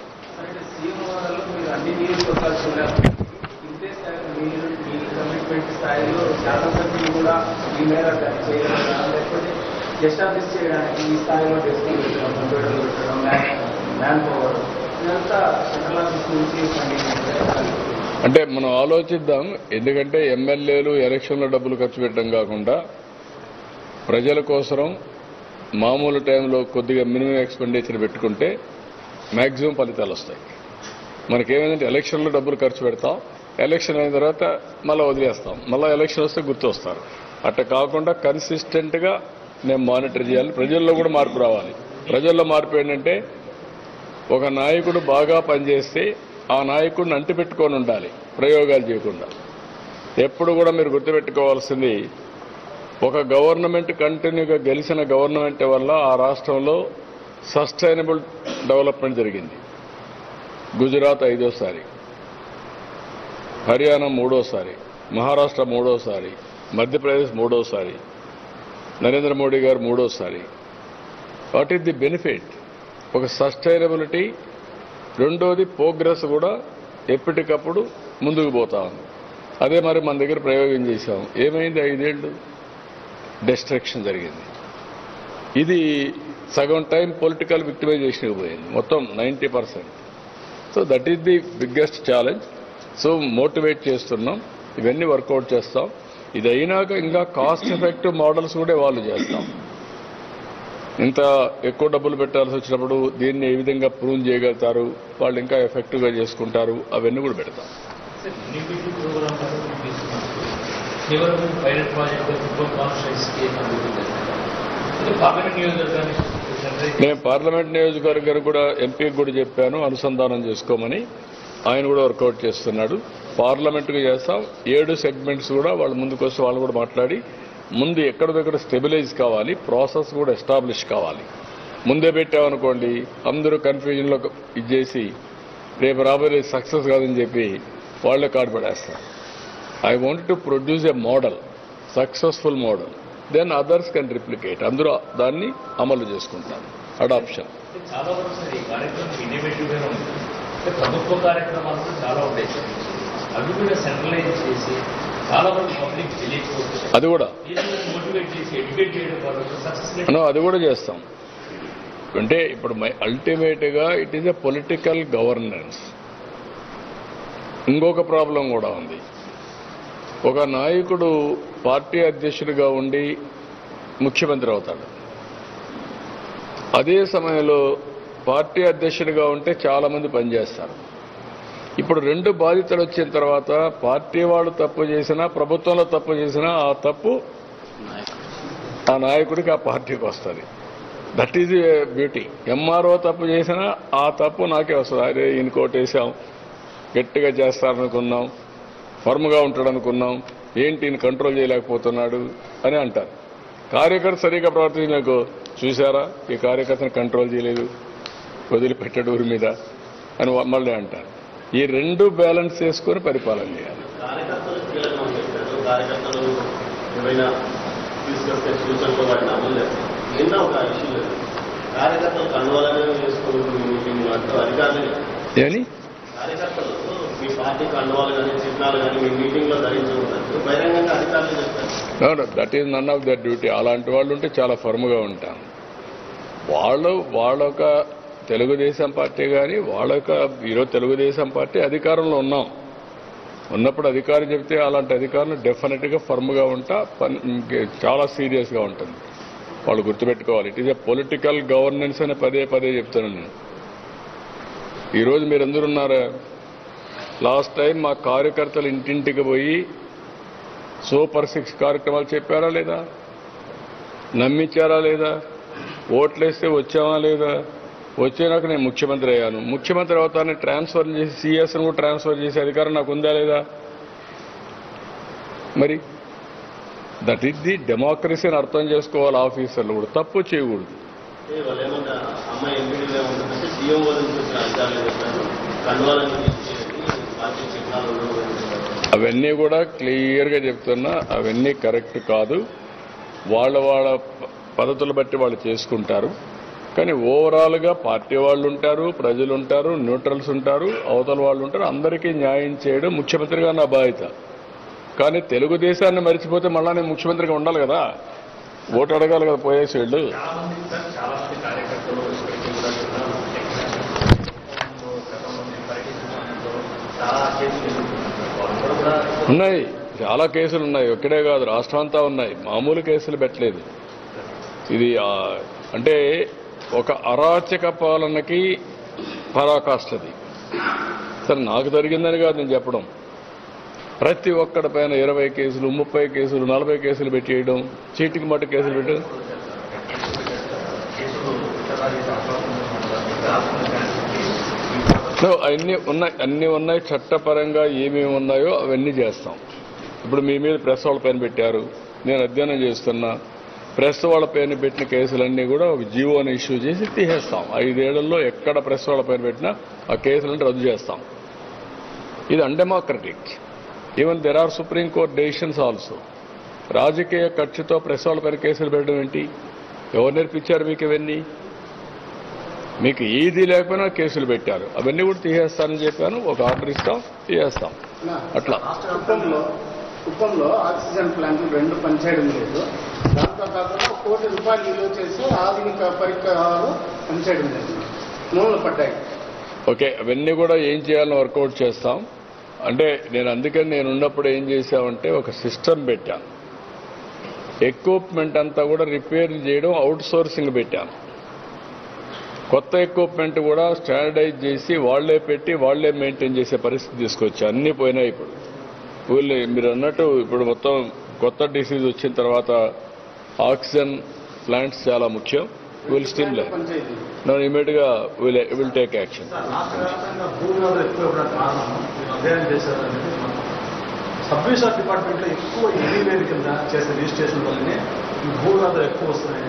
అంటే మనం ఆలోచిద్దాం. ఎందుకంటే ఎమ్మెల్యేలు ఎలక్షన్లో డబ్బులు ఖర్చు పెట్టడం కాకుండా ప్రజల కోసం మామూలు టైంలో కొద్దిగా మినిమం ఎక్స్పెండిచర్ పెట్టుకుంటే మ్యాక్సిమం ఫలితాలు వస్తాయి. మనకేమైందంటే ఎలక్షన్లో డబ్బులు ఖర్చు పెడతాం, ఎలక్షన్ అయిన తర్వాత మళ్ళీ వదిలేస్తాం, మళ్ళీ ఎలక్షన్ వస్తే గుర్తొస్తారు. అట్లా కాకుండా కన్సిస్టెంట్గా నేను మానిటర్ చేయాలి. ప్రజల్లో కూడా మార్పు రావాలి. ప్రజల్లో మార్పు ఏంటంటే ఒక నాయకుడు బాగా పనిచేస్తే ఆ నాయకుడిని అంటిపెట్టుకొని ఉండాలి, ప్రయోగాలు చేయకుండా. ఎప్పుడు కూడా మీరు గుర్తుపెట్టుకోవాల్సింది, ఒక గవర్నమెంట్ కంటిన్యూగా గెలిచిన గవర్నమెంట్ వల్ల ఆ రాష్ట్రంలో సస్టైనబుల్ డెవలప్మెంట్ జరిగింది. గుజరాత్ 5వ సారి, హర్యానా 3వ సారి, మహారాష్ట్ర 3వ సారి, మధ్యప్రదేశ్ 3వ సారి, నరేంద్ర మోడీ గారు 3వ సారి. What is the benefit? ఒక సస్టైనబిలిటీ, రెండోది ప్రోగ్రెస్ కూడా ఎప్పటికప్పుడు ముందుకు పోతా ఉంది. అదే మరి మన దగ్గర ప్రయోగం చేశాం. ఏమైంది? 5 ఏళ్ళు డిస్ట్రక్షన్ జరిగింది. ఇది సగం టైం పొలిటికల్ విక్టిమైజేషన్కి పోయింది, మొత్తం 90%. So that is the biggest challenge. So motivate చేస్తున్నాం, ఇవన్నీ వర్కౌట్ చేస్తాం. ఇది అయినాక ఇంకా కాస్ట్ ఎఫెక్టివ్ మోడల్స్ కూడా వాళ్ళు చేస్తాం. ఇంత ఎక్కువ డబ్బులు పెట్టాల్సి వచ్చినప్పుడు దీన్ని ఏ విధంగా ప్రూవ్ చేయగలుగుతారు, వాళ్ళు ఇంకా ఎఫెక్టివ్గా చేసుకుంటారు, అవన్నీ కూడా పెడతాం. నేను పార్లమెంట్ నియోజకవర్గానికి కూడా ఎంపీకి కూడా చెప్పాను అనుసంధానం చేసుకోమని. ఆయన కూడా వర్కౌట్ చేస్తున్నాడు. పార్లమెంటుకు చేస్తాం. 7 సెగ్మెంట్స్ కూడా వాళ్ళు ముందుకు వస్తే వాళ్ళు కూడా మాట్లాడి ముందు ఎక్కడిదక్కడ స్టెబిలైజ్ కావాలి, ప్రాసెస్ కూడా ఎస్టాబ్లిష్ కావాలి. ముందే పెట్టామనుకోండి అందరూ కన్ఫ్యూజన్లో ఇచ్చేసి రేపు రాబోయే సక్సెస్ కాదని చెప్పి వాళ్ళే కార్డు పడేస్తారు. I want to produce a model, successful model, then others can replicate. అందరూ దాన్ని అమలు చేసుకుంటారు. అడాప్షన్ ప్రభుత్వ కార్యక్రమాలు చాలా ఉంటాయి, అవి కూడా సెంట్రలైజ్ చేసి చాలా వరకు పబ్లిక్ తెలియకపోతే అది కూడా మోటివేట్ చేసి ఎడ్యుకేట్ చేయడం ద్వారా సక్సెస్ అది కూడా చేస్తాం. అంటే ఇప్పుడు అల్టిమేట్గా it is a political governance. ఇంకొక ప్రాబ్లం కూడా ఉంది. ఒక నాయకుడు పార్టీ అధ్యక్షుడిగా ఉండి ముఖ్యమంత్రి అవుతాడు. అదే సమయంలో పార్టీ అధ్యక్షుడిగా ఉంటే చాలా మంది పనిచేస్తారు. ఇప్పుడు 2 బాధ్యతలు వచ్చిన తర్వాత పార్టీ వాళ్ళు తప్పు చేసినా, ప్రభుత్వంలో తప్పు చేసినా ఆ తప్పు ఆ నాయకుడికి, ఆ పార్టీకి వస్తుంది. That is beauty. ఎంఆర్ఓ తప్పు చేసినా ఆ తప్పు నాకే వస్తుంది. అరే ఈయన కోటేసాం, గట్టిగా చేస్తారనుకున్నాం, ఫర్మ్గా ఉంటాడనుకున్నాం, ఏంటి ఈయన కంట్రోల్ చేయలేకపోతున్నాడు అని అంటారు. కార్యకర్త సరిగ్గా ప్రవర్తించకు, చూసారా ఈ కార్యకర్తను కంట్రోల్ చేయలేదు, వదిలిపెట్టాడు ఊరి మీద అని మళ్ళీ అంటారు. ఈ 2 బ్యాలెన్స్ చేసుకొని పరిపాలన చేయాలి. Any that is none of that duty. అలాంటి వాళ్ళు ఉంటే చాలా ఫర్మ్గా ఉంటాను. వాళ్ళొక తెలుగుదేశం పార్టీ కానీ వాళ్ళొక ఈరోజు తెలుగుదేశం పార్టీ అధికారంలో ఉన్నప్పుడు అధికారం చెప్తే అలాంటి అధికారులు డెఫినెట్గా ఫర్మ్గా ఉంటా, చాలా సీరియస్గా ఉంటుంది. వాళ్ళు గుర్తుపెట్టుకోవాలి. It is a political governance అని పదే పదే చెప్తున్నాను నేను. ఈరోజు మీరందరూ ఉన్నారా? లాస్ట్ టైం మా కార్యకర్తలు ఇంటింటికి పోయి సూపర్ 6 కార్యక్రమాలు చెప్పారా లేదా? నమ్మించారా లేదా? ఓట్లేస్తే వచ్చామా లేదా? వచ్చేనాక నేను ముఖ్యమంత్రి అయ్యాను. ముఖ్యమంత్రి అవుతానని ట్రాన్స్ఫర్ చేసి సీఎస్ను కూడా ట్రాన్స్ఫర్ చేసే అధికారం నాకు ఉందా లేదా? మరి దట్ ఈస్ ది డెమోక్రసీని అర్థం చేసుకోవాలి. ఆఫీసర్లు కూడా తప్పు చేయకూడదు. అవన్నీ కూడా క్లియర్గా చెప్తున్నా, అవన్నీ కరెక్ట్ కాదు. వాళ్ళ పద్ధతులు బట్టి వాళ్ళు చేసుకుంటారు. కానీ ఓవరాల్గా పార్టీ వాళ్ళు ఉంటారు, ప్రజలు ఉంటారు, న్యూట్రల్స్ ఉంటారు, అవతల వాళ్ళు ఉంటారు. అందరికీ న్యాయం చేయడం ముఖ్యమంత్రిగా నా బాధ్యత. కానీ తెలుగుదేశాన్ని మరిచిపోతే మళ్ళా నేను ముఖ్యమంత్రిగా ఉండాలి కదా, ఓటు అడగాలి కదా పోయేసి వీళ్ళు. ఉన్నాయి, చాలా కేసులు ఉన్నాయి. ఒక్కడే కాదు, రాష్ట్రం అంతా ఉన్నాయి. మామూలు కేసులు పెట్టలేదు. ఇది అంటే ఒక అరాచక పాలనకి పరాకాష్ఠది. సరే నాకు జరిగిందని కాదు నేను చెప్పడం. ప్రతి ఒక్కడి పైన 20 కేసులు, 30 కేసులు, 40 కేసులు పెట్టేయడం, చీటికి మట్టు కేసులు పెట్టడం. అన్నీ ఉన్నాయి. చట్టపరంగా ఏమేమి ఉన్నాయో అవన్నీ చేస్తాం. ఇప్పుడు మీ మీద ప్రెస్ వాళ్ళ పైన పెట్టారు, నేను అధ్యయనం చేస్తున్నా. ప్రెస్ వాళ్ళ పైన పెట్టిన కేసులన్నీ కూడా ఒక జీవోని ఇష్యూ చేసి తీసేస్తాం. 5 ఏళ్లలో ఎక్కడ ప్రెస్ వాళ్ళ పైన పెట్టినా ఆ కేసులను రద్దు చేస్తాం. ఇది undemocratic. Even there are supreme court decisions also. రాజకీయ కక్షతో ప్రెస్ వాళ్ళ పైన కేసులు పెట్టడం ఏంటి? ఎవరు నేర్పించారు మీకు ఇవన్నీ? మీకు ఏది లేకపోయినా కేసులు పెట్టారు. అవన్నీ కూడా తీసేస్తానని చెప్పాను. ఒక ఆర్డర్ ఇస్తాం, తీసేస్తాం. అట్లా కుప్పంలో ఆక్సిజన్ ప్లాంట్లు 2 పనిచేయడం లేదు. దాంతో కాకుండా ₹1 కోటి విలువ చేసి ఆధునిక పరికరాలు పనిచేయడం లేదు, మూలలు పడ్డాయి. ఓకే, అవన్నీ కూడా ఏం చేయాలని వర్కౌట్ చేస్తాం. అంటే నేను ఉన్నప్పుడు ఏం చేశామంటే ఒక సిస్టమ్ పెట్టాను. ఎక్విప్మెంట్ అంతా కూడా రిపేర్ చేయడం అవుట్ సోర్సింగ్ పెట్టాను. కొత్త ఎక్విప్మెంట్ కూడా స్టాండర్డైజ్ చేసి వాళ్లే పెట్టి వాళ్లే మెయింటైన్ చేసే పరిస్థితి తీసుకొచ్చి అన్నీ పోయినాయి. ఇప్పుడు మీరు అన్నట్టు ఇప్పుడు మొత్తం కొత్త డిసీజ్ వచ్చిన తర్వాత ఆక్సిజన్ ప్లాంట్స్ చాలా ముఖ్యం. విల్ స్టిల్ ఇమీడియట్ గా will take action. Sub register department లో ఎక్కువ ఎనీవేర్ కింద చేసే రిజిస్ట్రేషన్ వల్లనే భూవివాదాలు ఎక్కువ వస్తున్నాయి.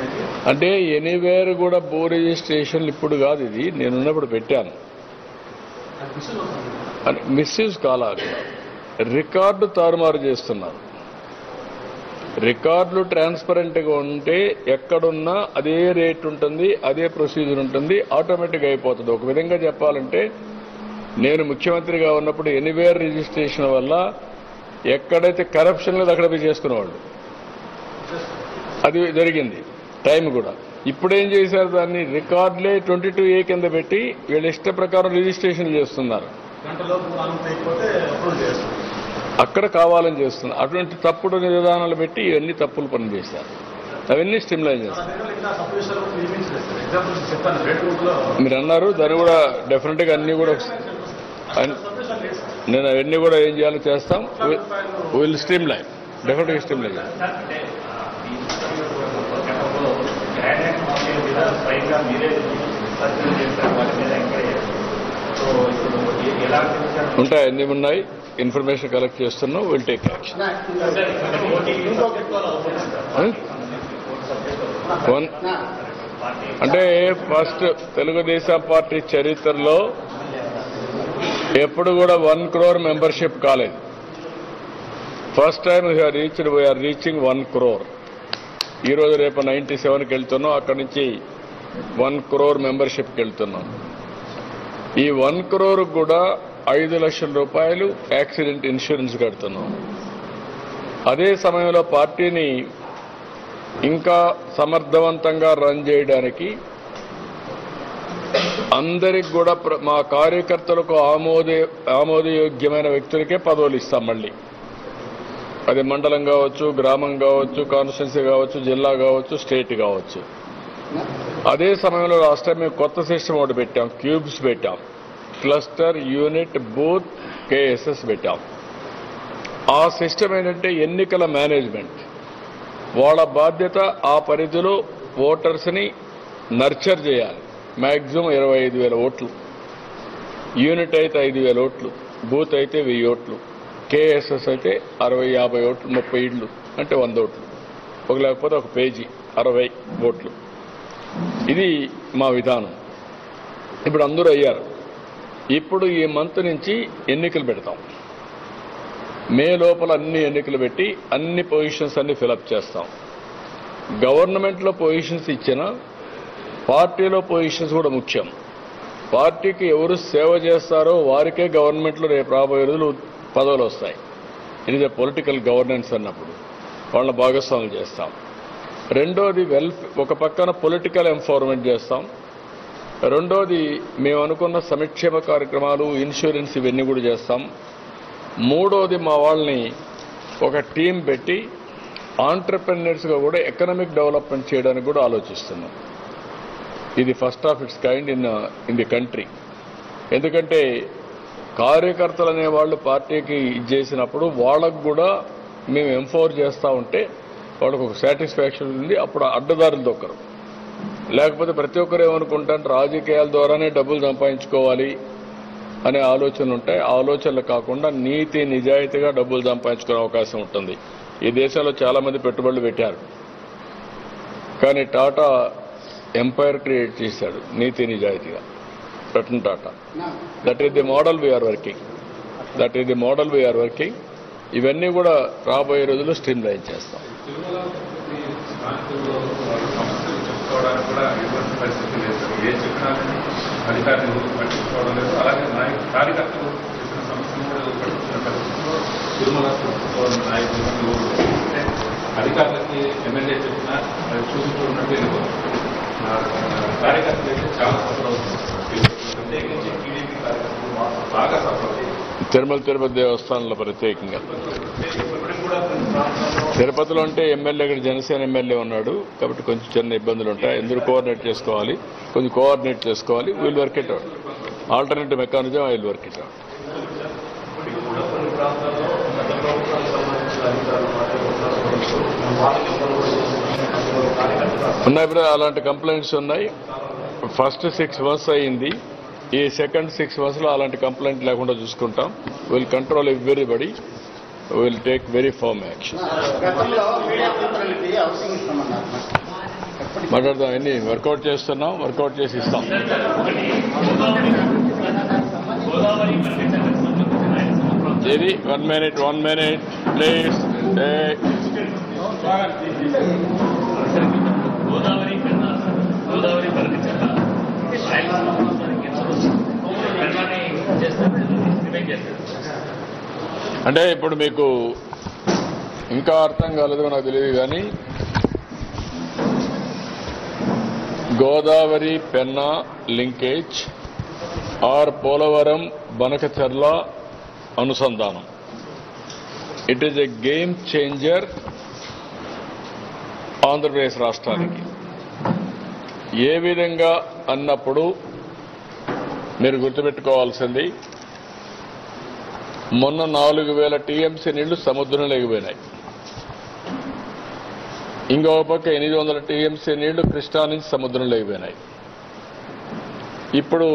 అంటే ఎనీవేర్ కూడా భూ రిజిస్ట్రేషన్లు ఇప్పుడు కాదు, ఇది నేనున్నప్పుడు పెట్టాను. మిస్యూజ్ కాలా, రికార్డు తారుమారు చేస్తున్నారు. రికార్డులు ట్రాన్స్పరెంట్గా ఉంటే ఎక్కడున్నా అదే రేట్ ఉంటుంది, అదే ప్రొసీజర్ ఉంటుంది, ఆటోమేటిక్గా అయిపోతుంది. ఒక విధంగా చెప్పాలంటే నేను ముఖ్యమంత్రిగా ఉన్నప్పుడు ఎనీవేర్ రిజిస్ట్రేషన్ వల్ల ఎక్కడైతే కరప్షన్ లేదు అక్కడ పోయి చేసుకునేవాళ్ళు. అది జరిగింది టైం కూడా. ఇప్పుడేం చేశారు, దాన్ని రికార్డులే 22A కింద పెట్టి వీళ్ళ ఇష్ట ప్రకారం రిజిస్ట్రేషన్ చేస్తున్నారు. అక్కడ కావాలని చేస్తున్నారు. అటువంటి తప్పుడు విధానాలు పెట్టి ఇవన్నీ తప్పులు పని చేశారు. అవన్నీ స్ట్రీమ్లైన్ చేస్తారు. మీరు అన్నారు, దాన్ని కూడా డెఫినెట్గా అన్నీ కూడా నేను అవన్నీ కూడా ఏం చేయాలో చేస్తాం. విల్ స్ట్రీమ్లైన్, డెఫినెట్గా స్ట్రీమ్లైన్ చేస్తాం. ఉంటాయి, అన్నీ ఉన్నాయి. ఇన్ఫర్మేషన్ కలెక్ట్ చేస్తున్నాం. Will take action. అంటే ఫస్ట్ తెలుగుదేశం పార్టీ చరిత్రలో ఎప్పుడు కూడా 1 crore మెంబర్షిప్ కాలేదు. ఫస్ట్ టైం వీఆర్ రీచింగ్ 1 crore. ఈరోజు రేపు 97కి వెళ్తున్నాం. అక్కడి నుంచి 1 crore మెంబర్షిప్కి వెళ్తున్నాం. ఈ 1 crore కూడా 5 లక్షల రూపాయలు యాక్సిడెంట్ ఇన్సూరెన్స్ కడుతున్నాం. అదే సమయంలో పార్టీని ఇంకా సమర్థవంతంగా రన్ చేయడానికి అందరికి కూడా మా కార్యకర్తలకు ఆమోదయోగ్యమైన వ్యక్తులకే పదవులు ఇస్తాం. మళ్ళీ అది మండలం కావచ్చు, గ్రామం కావచ్చు, కాన్స్టిట్యున్సీ కావచ్చు, జిల్లా కావచ్చు, స్టేట్ కావచ్చు. అదే సమయంలో రాష్ట్రం మేము కొత్త సిస్టమ్ ఒకటి పెట్టాం. క్యూబ్స్ పెట్టాం, క్లస్టర్, యూనిట్, బూత్, కేఎస్ఎస్ పెట్టాం. ఆ సిస్టమ్ ఏంటంటే ఎన్నికల మేనేజ్మెంట్. వాళ్ళ బాధ్యత ఆ పరిధిలో ఓటర్స్ని నర్చర్ చేయాలి. మ్యాక్సిమం 25,000 ఓట్లు. యూనిట్ అయితే 5,000 ఓట్లు, బూత్ అయితే 1000 ఓట్లు, కేఎస్ఎస్ అయితే 60-50 ఓట్లు, 30 ఇళ్ళు అంటే 100 ఓట్లు. లేకపోతే ఒక పేజీ 60 ఓట్లు. ఇది మా విధానం. ఇప్పుడు అందరూ అయ్యారు. ఇప్పుడు ఈ మంత్ నుంచి ఎన్నికలు పెడతాం. మే లోపల అన్ని ఎన్నికలు పెట్టి అన్ని పొజిషన్స్ అన్ని ఫిలప్ చేస్తాం. గవర్నమెంట్లో పొజిషన్స్ ఇచ్చినా పార్టీలో పొజిషన్స్ కూడా ముఖ్యం. పార్టీకి ఎవరు సేవ చేస్తారో వారికే గవర్నమెంట్లో రేపు రాబోయే రోజులు పదవులు వస్తాయి. ఇది పొలిటికల్ గవర్నెన్స్ అన్నప్పుడు వాళ్ళని భాగస్వాములు చేస్తాం. రెండోది ఒక పక్కన పొలిటికల్ ఎంపవర్మెంట్ చేస్తాం. రెండోది మేము అనుకున్న సంక్షేమ కార్యక్రమాలు, ఇన్సూరెన్స్ ఇవన్నీ కూడా చేస్తాం. మూడోది మా వాళ్ళని ఒక టీం పెట్టి ఆంటర్ప్రెన్యూర్స్గా కూడా ఎకనామిక్ డెవలప్మెంట్ చేయడానికి కూడా ఆలోచిస్తున్నాం. ఇది first of it's kind in the country. ఎందుకంటే కార్యకర్తలు అనేవాళ్ళు పార్టీకి చేసినప్పుడు వాళ్ళకు కూడా మేము ఎంఫోర్ చేస్తూ ఉంటే వాళ్ళకు ఒక సాటిస్ఫాక్షన్ ఉంది. అప్పుడు అడ్డదారులు దొక్కరు. లేకపోతే ప్రతి ఒక్కరు ఏమనుకుంటారు, రాజకీయాల ద్వారానే డబ్బులు సంపాదించుకోవాలి అనే ఆలోచనలు ఉంటాయి. ఆలోచనలు కాకుండా నీతి నిజాయితీగా డబ్బులు సంపాదించుకునే అవకాశం ఉంటుంది. ఈ దేశంలో చాలా మంది పెట్టుబడులు పెట్టారు, కానీ టాటా ఎంపైర్ క్రియేట్ చేశాడు నీతి నిజాయితీగా. Ratan Tata. That is the model we're working. ఇవన్నీ కూడా రాబోయే రోజుల్లో స్ట్రీమ్ లైన్ చేస్తాం. చెప్పుకోవడానికి కూడా ఎటువంటి పరిస్థితి లేదు సార్. ఏ చెప్పినా అధికారులు పట్టించుకోవడం లేదు. అలాగే కార్యకర్తలు చేసిన సమస్యలు కూడా పట్టించిన పరిస్థితుల్లో తిరుమల నాయకులు అధికారులకి ఎమ్మెల్యే చెప్పినా అది చూసుకుంటున్నట్టు కార్యకర్తలు అయితే చాలా సఫర్ అవుతుంది. ప్రత్యేకించి టీడీపీ కార్యకర్తలు బాగా సఫర్ అవుతుంది. తిరుపతి దేవస్థానంలో ప్రత్యేకంగా. తిరుపతిలో అంటే ఎమ్మెల్యే ఇక్కడ జనసేన ఎమ్మెల్యే ఉన్నాడు కాబట్టి కొంచెం చిన్న ఇబ్బందులు ఉంటాయి. ఎందుకు కోఆర్డినేట్ చేసుకోవాలి, will work it out. Alternative mechanism I will work it out. ఉన్నాయి ఇప్పుడు అలాంటి కంప్లైంట్స్ ఉన్నాయి. ఫస్ట్ 6 months అయింది. ఈ సెకండ్ 6 months లో అలాంటి కంప్లైంట్ లేకుండా చూసుకుంటాం. Will control everybody, will take very firm action. మాట్లాడదాం. అన్ని వర్కౌట్ చేస్తున్నాం, వర్కౌట్ చేసి ఇస్తాం. ఇది 1 minute ప్లీజ్. గోదావరి అంటే ఇప్పుడు మీకు ఇంకా అర్థం కాలేదు నాకు తెలియదు కానీ గోదావరి పెన్నా లింకేజ్ ఆర్ పోలవరం బనకచర్ల అనుసంధానం it is a game changer Andhra Pradesh రాష్ట్రానికి. ఏ విధంగా అన్నప్పుడు మీరు గుర్తుపెట్టుకోవాల్సింది, మొన్న 4000 TMC నీళ్లు సముద్రంలో ఎగిపోయినాయి. ఇంకొక పక్క 800 TMC నీళ్లు కృష్ణా నుంచి సముద్రంలో ఎగిపోయినాయి. ఇప్పుడు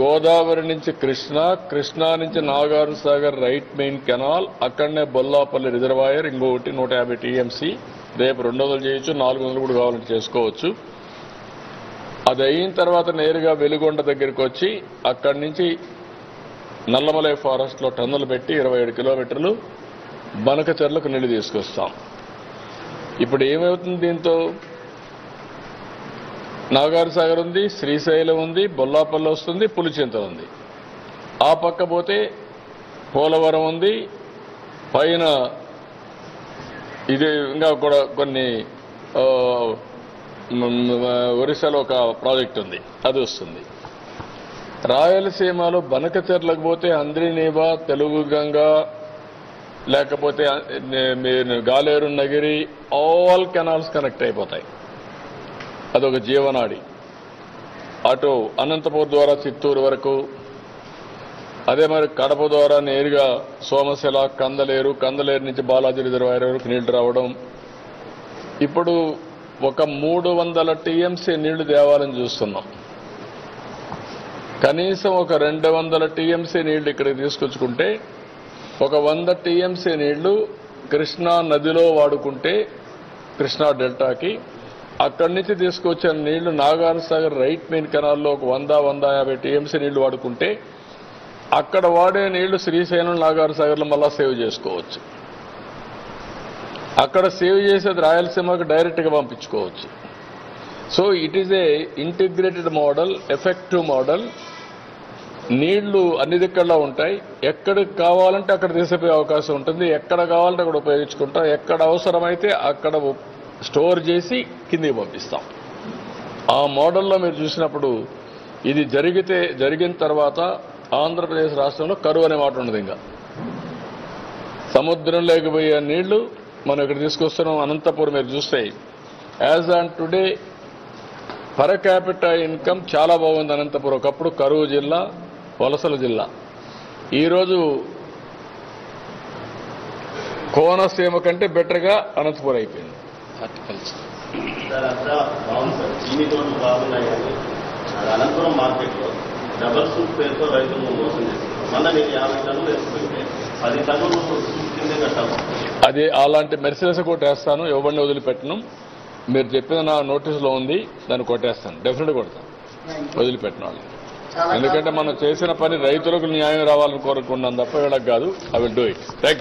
గోదావరి నుంచి కృష్ణా నుంచి Nagarjuna Sagar right main canal, అక్కడనే బొల్లాపల్లి రిజర్వాయర్, ఇంకొకటి 150 TMC. రేపు 200 చేయొచ్చు, 400 కూడా కావాలంటే చేసుకోవచ్చు. అది అయిన తర్వాత నేరుగా వెలుగొండ దగ్గరికి వచ్చి అక్కడి నుంచి నల్లమలై ఫారెస్ట్ లో టన్నులు పెట్టి 27 కిలోమీటర్లు బనకచెర్లకు నీళ్లు తీసుకొస్తాం. ఇప్పుడు ఏమవుతుంది, దీంతో నాగార్జునసాగర్ ఉంది, శ్రీశైలం ఉంది, బొల్లాపల్లి వస్తుంది, పులిచింత ఉంది. ఆ పక్క పోతే పోలవరం ఉంది, పైన ఇది ఇంకా కూడా కొన్ని ఒరిస్సాలో ఒక ప్రాజెక్ట్ ఉంది, అది వస్తుంది. రాయలసీమలో బనకచెర్లకు పోతే అంద్రినీవా, తెలుగు గంగా, లేకపోతే Galeru Nagari, all canals connect అయిపోతాయి. అదొక జీవనాడి. అటు అనంతపూర్ ద్వారా చిత్తూరు వరకు, అదే మరి కడప ద్వారా నేరుగా సోమశిల, కందలేరు నుంచి బాలాజీ రిజర్వాయర్ వరకు నీళ్లు రావడం. ఇప్పుడు ఒక 300 TMC నీళ్లు తేవాలని చూస్తున్నాం. కనీసం ఒక 200 TMC నీళ్లు ఇక్కడికి తీసుకొచ్చుకుంటే ఒక 100 TMC నీళ్లు కృష్ణా నదిలో వాడుకుంటే కృష్ణా డెల్టాకి, అక్కడి నుంచి తీసుకొచ్చిన నీళ్లు నాగార్జున సాగర్ రైట్ మెయిన్ కెనాల్లో ఒక 100-150 TMC నీళ్లు వాడుకుంటే అక్కడ వాడే నీళ్లు శ్రీశైలం, నాగార్జున సాగర్లో మళ్ళా సేవ్ చేసుకోవచ్చు. అక్కడ సేవ్ చేసేది రాయలసీమకు డైరెక్ట్గా పంపించుకోవచ్చు. So it is a integrated model, effective model. నీళ్లు అన్ని దిక్కల్లో ఉంటాయి. ఎక్కడికి కావాలంటే అక్కడ తీసిపోయే అవకాశం ఉంటుంది. ఎక్కడ కావాలంటే అక్కడ ఉపయోగించుకుంటాం. ఎక్కడ అవసరమైతే అక్కడ స్టోర్ చేసి కిందికి పంపిస్తాం. ఆ మోడల్లో మీరు చూసినప్పుడు ఇది జరిగిన తర్వాత ఆంధ్రప్రదేశ్ రాష్ట్రంలో కరువు అనే మాట ఉండదు. ఇంకా సముద్రంలోకి పోయే నీళ్లు మనం ఇక్కడ తీసుకొస్తున్నాం. అనంతపూర్ మీరు చూస్తే as on today per capital income చాలా బాగుంది అనంతపురం. ఒకప్పుడు కరువు జిల్లా, వలసల జిల్లా. ఈరోజు కోనసీమ కంటే బెటర్గా అనంతపురం అయిపోయింది. సార్ అంతా బాగుంది సార్. ఇన్ని తోటలు బాగున్నాయి కానీ అది అనంతపురం మార్కెట్లో డబల్ సూట్ పేరుతో రైతులను మోసం చేస్తారు. మళ్ళీ నేను 50 టన్నులు వేసుకుంటే 10 టన్నులు సూట్ కిందే కట్టాలి. అది అలాంటి మెర్సిడెస్ కొట్టేస్తాను, ఇవ్వబడి వదిలిపెట్టను. మీరు చెప్పిన నా నోటీసులో ఉంది, దాన్ని కొట్టేస్తాను, డెఫినెట్గా కొడతాను, వదిలిపెట్టిన వాళ్ళు. ఎందుకంటే మనం చేసిన పని రైతులకు న్యాయం రావాలని కోరుకున్నాం తప్ప వీళ్ళకి కాదు. I will do it. Thank you.